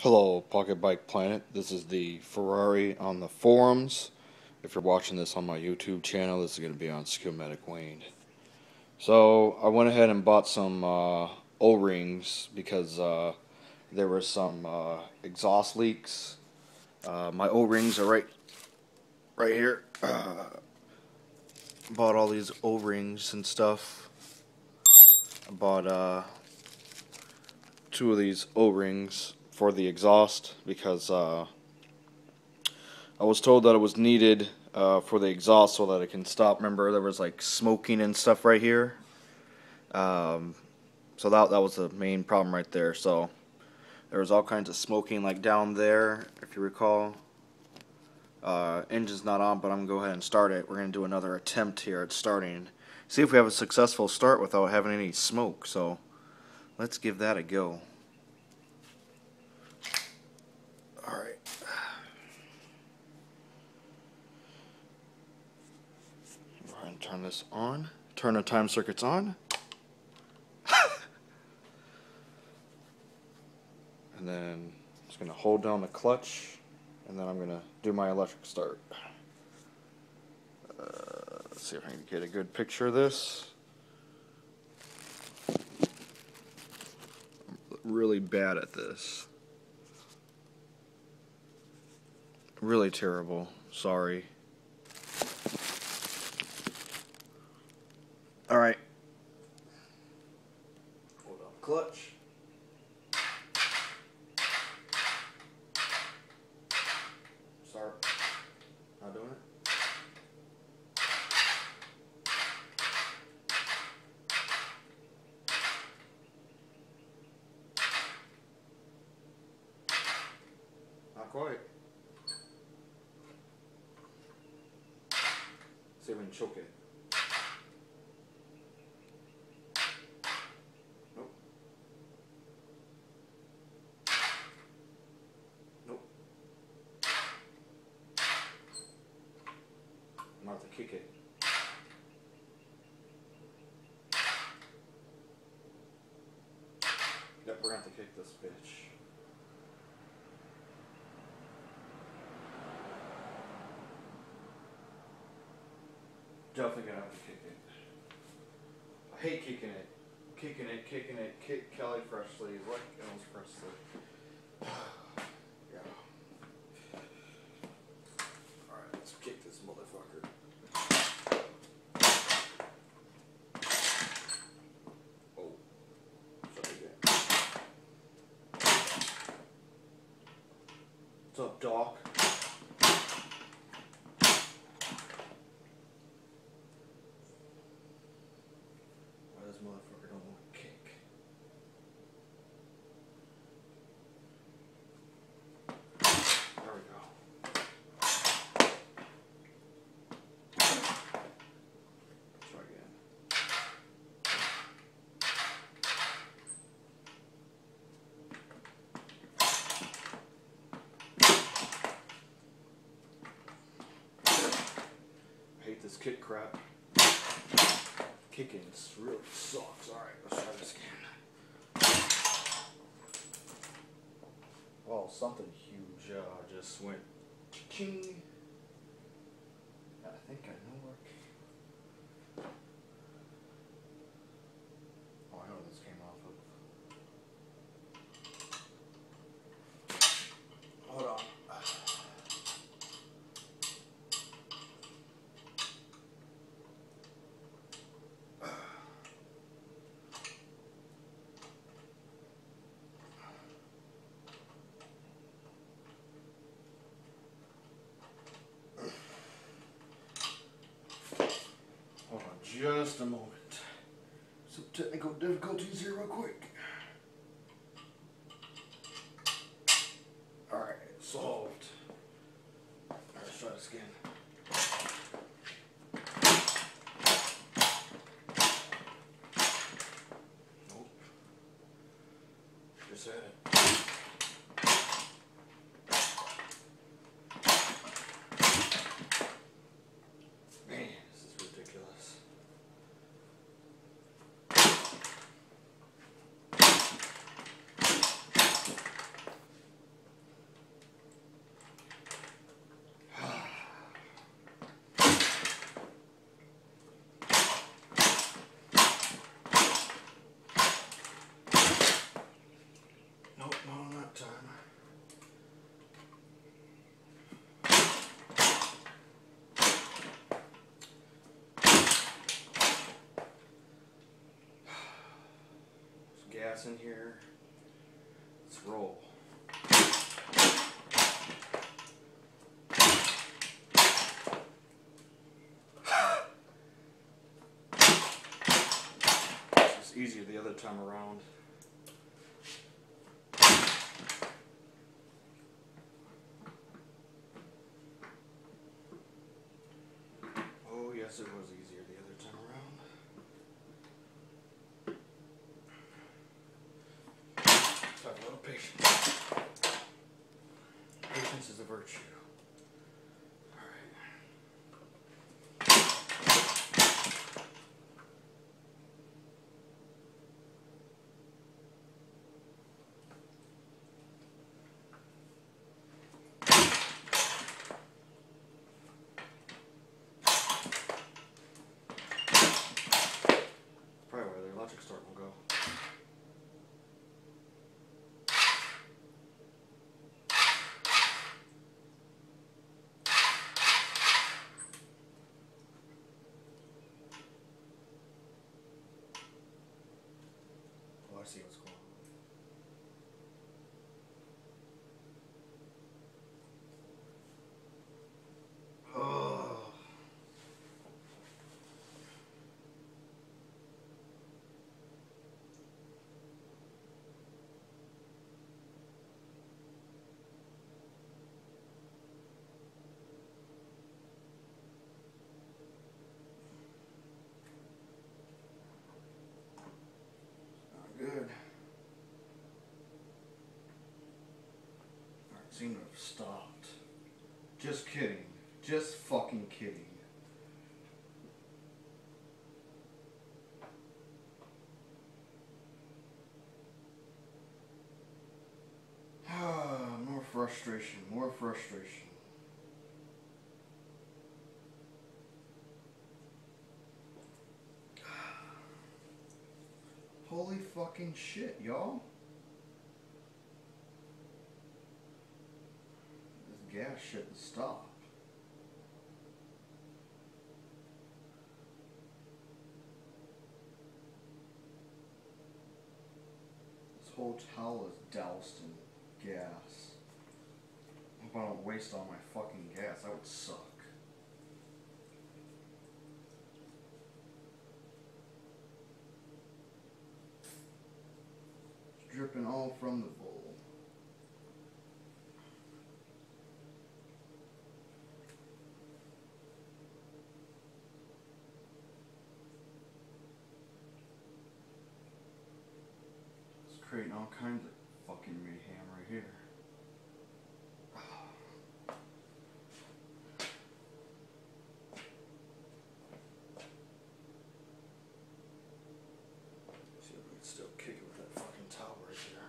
Hello, Pocket Bike Planet. This is the Ferrari on the forums. If you're watching this on my YouTube channel, this is going to be on Schematic Wayne. So, I went ahead and bought some O-rings because there were some exhaust leaks. My O-rings are right here. Bought all these O-rings and stuff. I bought 2 of these O-rings for the exhaust because I was told that it was needed for the exhaust so that it can stop. Remember, there was like smoking and stuff right here. So that was the main problem right there. So there was all kinds of smoking like down there, if you recall. Engine's not on, but I'm gonna go ahead and start it. We're gonna do another attempt here at starting. See if we have a successful start without having any smoke. So let's give that a go. Alright. Go ahead and turn this on. Turn the time circuits on. And then just going to hold down the clutch. And then I'm going to do my electric start. Let's see if I can get a good picture of this. I'm really bad at this. Really terrible. Sorry. Alright. Hold on. Clutch. Start. Not doing it. Not quite. See if we can choke it. Nope. Nope. I'm about to kick it. Yep, we're gonna have to kick this bitch. Definitely gonna have to kick it. I hate kicking it. Kicking it. Kick Kelly Freshly. What else Presley? Yeah. Alright, let's kick this motherfucker. Oh. Sorry again. What's up, Doc? This motherfucker don't want to kick. There we go. Try again. I hate this kick crap. Kicking really sucks. Alright, let's try this again. Oh, something huge just went ching. I think I know where. Oh, I know where this came off of. Hold on. Hold on just a moment. Some technical difficulties here real quick. Alright, solved. Alright, let's try this again. Nope. Just had it. gas in here. Let's roll. It's easier the other time around. Oh yes, it was easier the other time around. Talk about patience. Patience is a virtue. Probably where the electric start will go. Oh, I see what's going on. Oh. Good. Alright, seem to have stopped. Just kidding. Just fucking kidding. More frustration, more frustration. Holy fucking shit, y'all. This gas shouldn't stop. This whole towel is doused in gas. Hope I don't waste all my fucking gas. That would suck. It's dripping all from the bowl. It's creating all kinds of fucking mayhem right here. See if we can still kick it with that fucking towel right there.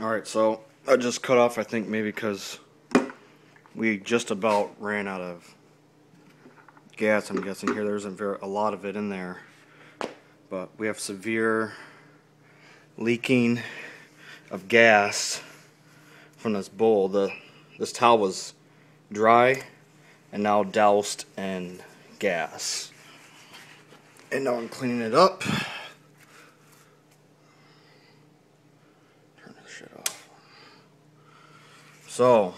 Alright, so I just cut off, I think maybe because we just about ran out of gas, I'm guessing. Here there isn't a lot of it in there. But we have severe leaking of gas from this bowl. This towel was dry and now doused in gas. And now I'm cleaning it up. Turn this shit off. So,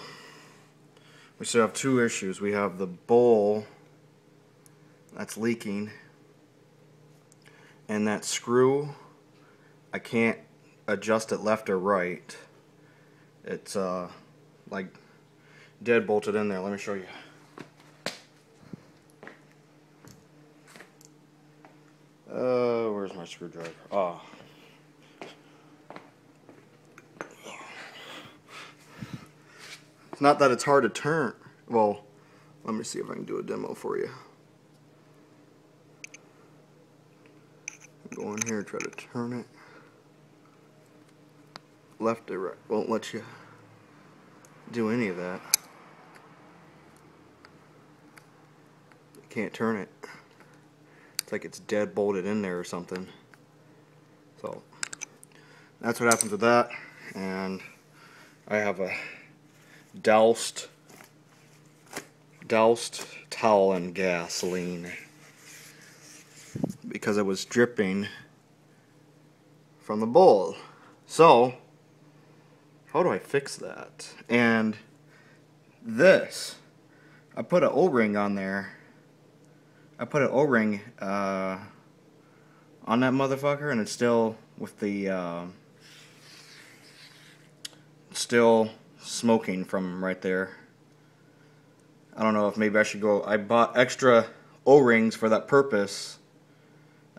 we still have two issues. We have the bowl that's leaking, and that screw, I can't adjust it left or right. It's like dead bolted in there. Let me show you. Where's my screwdriver? Oh. It's not that it's hard to turn. Well, let me see if I can do a demo for you. Go in here and try to turn it. Left or right. Won't let you do any of that. You can't turn it. It's like it's dead bolted in there or something. So that's what happens with that. And I have a doused towel in gasoline because it was dripping from the bowl. So how do I fix that? And this, I put an O-ring on there. I put an O-ring on that motherfucker, and it's still with the still smoking from right there. I don't know if maybe I should go. I bought extra O-rings for that purpose.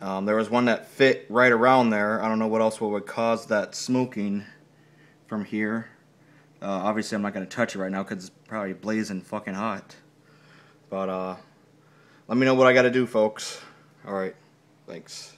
There was one that fit right around there. I don't know what else would cause that smoking from here. Obviously I'm not going to touch it right now because it's probably blazing fucking hot. But let me know what I got to do, folks. Alright, thanks.